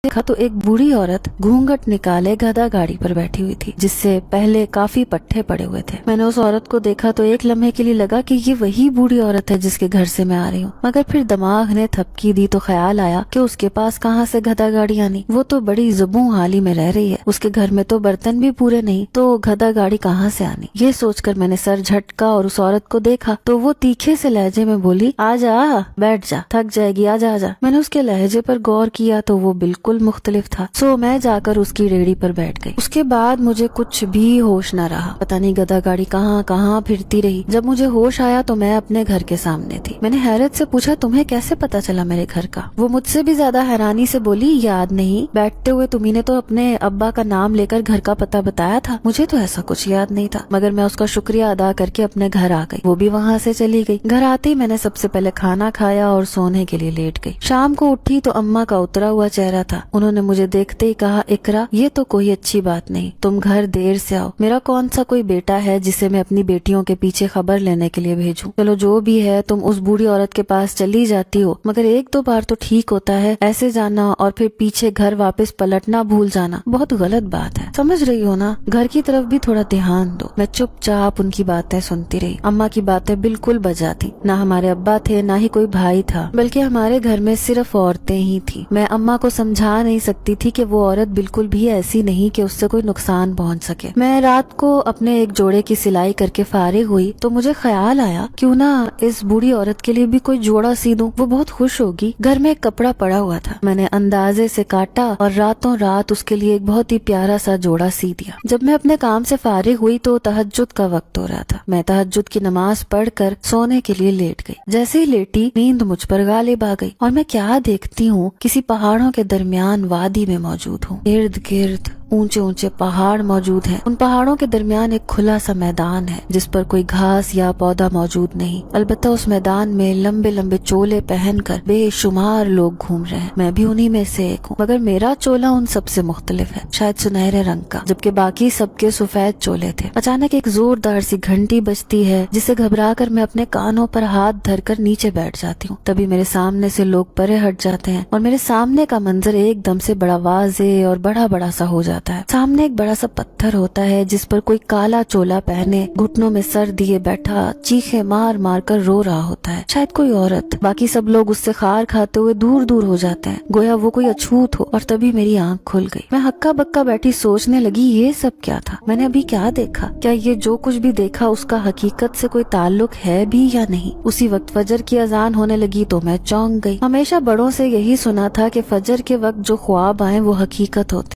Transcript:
देखा तो एक बूढ़ी औरत घूंघट निकाले गधा गाड़ी पर बैठी हुई थी, जिससे पहले काफी पट्टे पड़े हुए थे। मैंने उस औरत को देखा तो एक लम्हे के लिए लगा कि ये वही बूढ़ी औरत है जिसके घर से मैं आ रही हूँ, मगर फिर दिमाग ने थपकी दी तो ख्याल आया कि उसके पास कहाँ से गधा गाड़ी आनी। वो तो बड़ी ज़ुबूं हाली में रह रही है, उसके घर में तो बर्तन भी पूरे नहीं, तो गधा गाड़ी कहाँ से आनी। ये सोचकर मैंने सर झटका और उस औरत को देखा तो वो तीखे से लहजे में बोली, आजा बैठ जा, थक जाएगी, आजा आजा। मैंने उसके लहजे पर गौर किया तो वो बिल्कुल मुख्तलिफ था। सो मैं जाकर उसकी रेहड़ी पर बैठ गई। उसके बाद मुझे कुछ भी होश न रहा। पता नहीं गधा गाड़ी कहाँ कहाँ फिरती रही। जब मुझे होश आया तो मैं अपने घर के सामने थी। मैंने हैरत से पूछा, तुम्हें कैसे पता चला मेरे घर का? वो मुझसे भी ज्यादा हैरानी से बोली, याद नहीं? बैठते हुए तुम्ही ने तो अपने अब्बा का नाम लेकर घर का पता बताया था। मुझे तो ऐसा कुछ याद नहीं था, मगर मैं उसका शुक्रिया अदा करके अपने घर आ गई। वो भी वहाँ से चली गई। घर आते ही मैंने सबसे पहले खाना खाया और सोने के लिए लेट गई। शाम को उठी तो अम्मा का उतरा हुआ चेहरा था। उन्होंने मुझे देखते ही कहा, इकरा ये तो कोई अच्छी बात नहीं, तुम घर देर से आओ। मेरा कौन सा कोई बेटा है जिसे मैं अपनी बेटियों के पीछे खबर लेने के लिए भेजूं? चलो जो भी है, तुम उस बूढ़ी औरत के पास चली जाती हो, मगर एक दो बार तो ठीक होता है। ऐसे जाना और फिर पीछे घर वापस पलटना भूल जाना बहुत गलत बात है, समझ रही हो ना? घर की तरफ भी थोड़ा ध्यान दो। मैं चुपचाप उनकी बातें सुनती रही। अम्मा की बातें बिल्कुल बजा थी। ना हमारे अब्बा थे, ना ही कोई भाई था, बल्कि हमारे घर में सिर्फ औरतें ही थी। मैं अम्मा को समझा नहीं सकती थी कि वो औरत बिल्कुल भी ऐसी नहीं कि उससे कोई नुकसान पहुंच सके। मैं रात को अपने एक जोड़े की सिलाई करके फारिग हुई तो मुझे ख्याल आया, क्यों ना इस बूढ़ी औरत के लिए भी कोई जोड़ा सी दूं, वो बहुत खुश होगी। घर में एक कपड़ा पड़ा हुआ था, मैंने अंदाजे से काटा और रातों रात उसके लिए एक बहुत ही प्यारा सा जोड़ा सी दिया। जब मैं अपने काम से फारिग हुई तो तहज्जुद का वक्त हो रहा था। मैं तहज्जुद की नमाज पढ़कर सोने के लिए लेट गई। जैसे ही लेटी, नींद मुझ पर गालिब आ गई और मैं क्या देखती हूँ, किसी पहाड़ों के दरमियान वादी में मौजूद हूँ। इर्द गिर्द ऊंचे ऊंचे पहाड़ मौजूद हैं। उन पहाड़ों के दरमियान एक खुला सा मैदान है जिस पर कोई घास या पौधा मौजूद नहीं। अलबत्ता उस मैदान में लंबे लंबे चोले पहनकर बेशुमार लोग घूम रहे हैं। मैं भी उन्हीं में से एक हूँ, मगर मेरा चोला उन सबसे मुख्तलिफ है, शायद सुनहरे रंग का, जबकि बाकी सबके सफेद चोले थे। अचानक एक जोरदार सी घंटी बजती है, जिसे घबराकर मैं अपने कानों पर हाथ धरकर नीचे बैठ जाती हूँ। तभी मेरे सामने से लोग परे हट जाते हैं और मेरे सामने का मंजर एकदम से बड़ा वाज़ेह और बड़ा बड़ा सा हो जाता है। सामने एक बड़ा सा पत्थर होता है जिस पर कोई काला चोला पहने, घुटनों में सर दिए बैठा चीखे मार मार कर रो रहा होता है, शायद कोई औरत। बाकी सब लोग उससे खार खाते हुए दूर दूर हो जाते हैं, गोया वो कोई अछूत हो। और तभी मेरी आंख खुल गई। मैं हक्का बक्का बैठी सोचने लगी, ये सब क्या था? मैंने अभी क्या देखा? क्या ये जो कुछ भी देखा उसका हकीकत से कोई ताल्लुक है भी या नहीं? उसी वक्त फजर की अजान होने लगी तो मैं चौंक गई। हमेशा बड़ों से यही सुना था कि फजर के वक्त जो ख्वाब आए वो हकीकत होते